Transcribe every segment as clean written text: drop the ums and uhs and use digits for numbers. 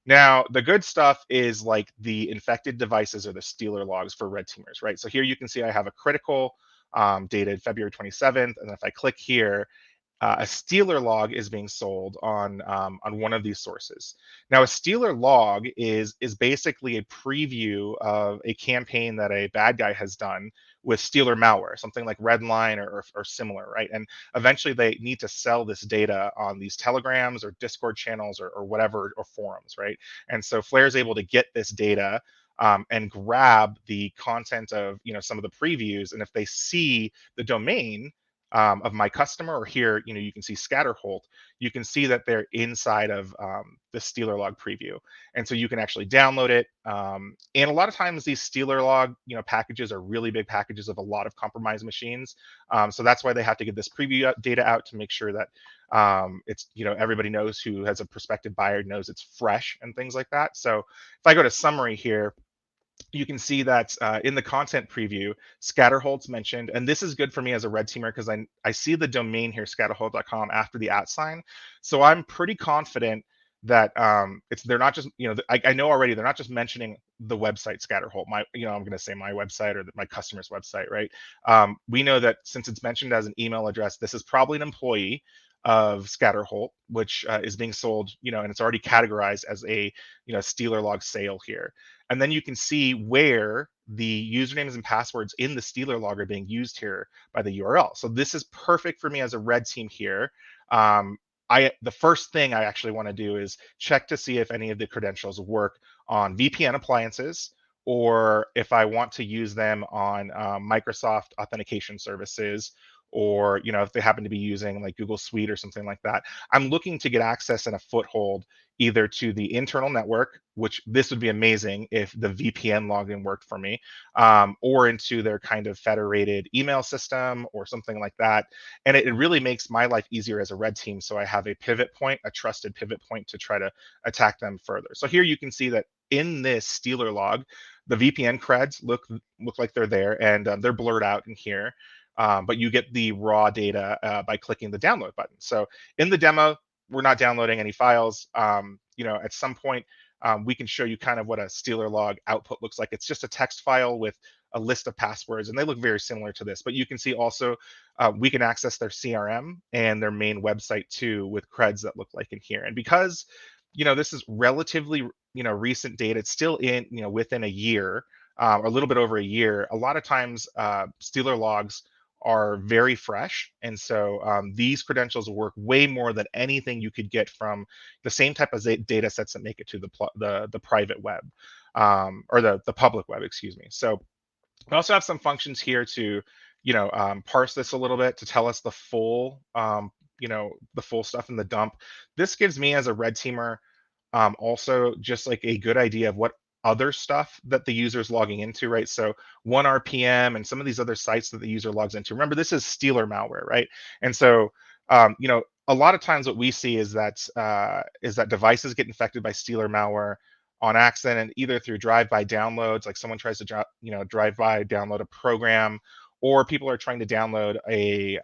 Now, the good stuff is like the infected devices or the stealer logs for red teamers, right? So here you can see I have a critical dated February 27th, and if I click here, a Stealer log is being sold on one of these sources. Now, a Stealer log is basically a preview of a campaign that a bad guy has done with Stealer malware, something like Redline or similar, right? And eventually, they need to sell this data on these Telegrams or Discord channels or whatever or forums, right? And so Flare is able to get this data. And grab the content of some of the previews, and if they see the domain of my customer, or here, you can see Scatterholt, you can see that they're inside of the Stealer log preview. And so you can actually download it. And a lot of times these Stealer log, packages are really big packages of a lot of compromised machines. So that's why they have to get this preview data out to make sure that it's, everybody knows, who has a prospective buyer knows it's fresh and things like that. So if I go to summary here, you can see that in the content preview, Scatterholt's mentioned, and this is good for me as a red teamer because I see the domain here, scatterholt.com, after the @ sign. So I'm pretty confident that they're not just, I know already they're not just mentioning the website Scatterholt, I'm going to say my website or my customer's website, right? We know that since it's mentioned as an email address, this is probably an employee of Scatterholt, which is being sold, and it's already categorized as a, Stealer log sale here. And then you can see where the usernames and passwords in the Stealer log are being used here by the URL. So this is perfect for me as a red team here. The first thing I actually want to do is check to see if any of the credentials work on VPN appliances, or if I want to use them on Microsoft authentication services, or if they happen to be using like Google Suite or something like that. I'm looking to get access and a foothold either to the internal network, which this would be amazing if the VPN login worked for me, or into their kind of federated email system or something like that. And it really makes my life easier as a red team. So I have a pivot point, a trusted pivot point, to try to attack them further. So here you can see that in this Stealer log, the VPN creds look like they're there, and they're blurred out in here. But you get the raw data by clicking the download button. So in the demo, we're not downloading any files. At some point, we can show you kind of what a Stealer log output looks like. It's just a text file with a list of passwords, and they look very similar to this. But you can see also we can access their CRM and their main website too, with creds that look like in here. And because this is relatively recent data, it's still in within a year, or a little bit over a year. A lot of times, Stealer logs are very fresh, and so these credentials work way more than anything you could get from the same type of data sets that make it to the private web, or the public web, excuse me. So we also have some functions here to parse this a little bit to tell us the full the full stuff in the dump. This gives me, as a red teamer, also just like a good idea of what other stuff that the user is logging into, right? So 1RPM and some of these other sites that the user logs into. Remember, this is Stealer malware, right? And so, a lot of times what we see is that devices get infected by Stealer malware on accident, either through drive-by downloads, like someone tries to drive-by download a program, or people are trying to download a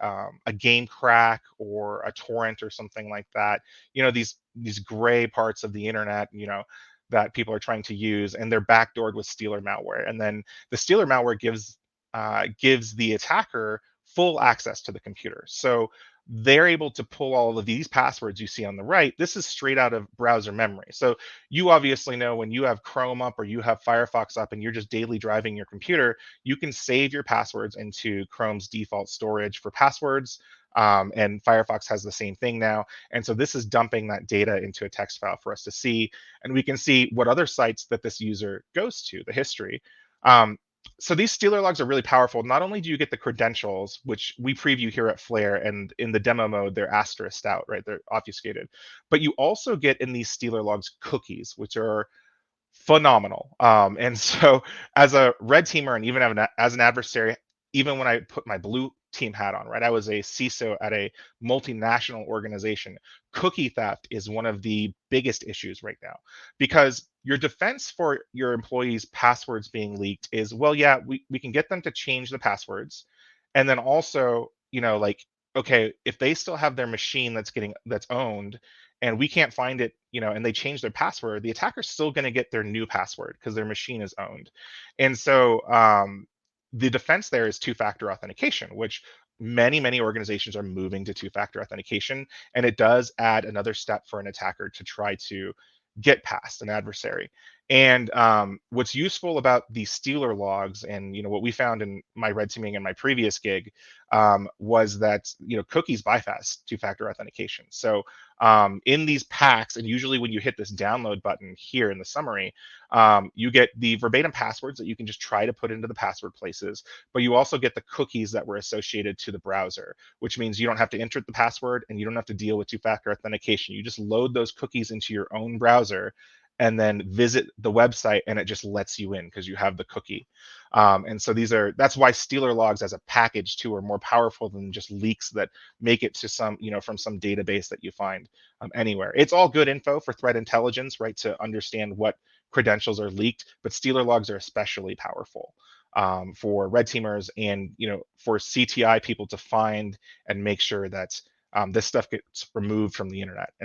game crack or a torrent or something like that. These gray parts of the internet, that people are trying to use, and they're backdoored with Stealer malware. And then the Stealer malware gives the attacker full access to the computer. So they're able to pull all of these passwords you see on the right. This is straight out of browser memory. So you obviously know, when you have Chrome up or you have Firefox up and you're just daily driving your computer, you can save your passwords into Chrome's default storage for passwords. And Firefox has the same thing now. And so this is dumping that data into a text file for us to see. And we can see what other sites that this user goes to, the history. So these Stealer logs are really powerful. Not only do you get the credentials, which we preview here at Flare, and in the demo mode, they're asterisked out, right? They're obfuscated. But you also get in these Stealer logs cookies, which are phenomenal. And so as a red teamer, and even as an adversary, even when I put my blue team hat on, right? I was a CISO at a multinational organization. Cookie theft is one of the biggest issues right now, because your defense for your employees' passwords being leaked is, well, yeah, we can get them to change the passwords. And then also, like, okay, if they still have their machine that's owned, and we can't find it, and they change their password, the attacker's still going to get their new password because their machine is owned. And so the defense there is two-factor authentication, which many organizations are moving to two-factor authentication, and it does add another step for an attacker to try to get past an adversary. And what's useful about these Stealer logs, and what we found in my red teaming and my previous gig, was that cookies bypass two-factor authentication. So in these packs, and usually when you hit this download button here in the summary, you get the verbatim passwords that you can just try to put into the password places, but you also get the cookies that were associated to the browser, which means you don't have to enter the password and you don't have to deal with two-factor authentication. You just load those cookies into your own browser and then visit the website, and it just lets you in because you have the cookie. And so that's why Stealer logs as a package too are more powerful than just leaks that make it to some, from some database that you find anywhere. It's all good info for threat intelligence, right? To understand what credentials are leaked, but Stealer logs are especially powerful for red teamers and, for CTI people to find and make sure that this stuff gets removed from the internet.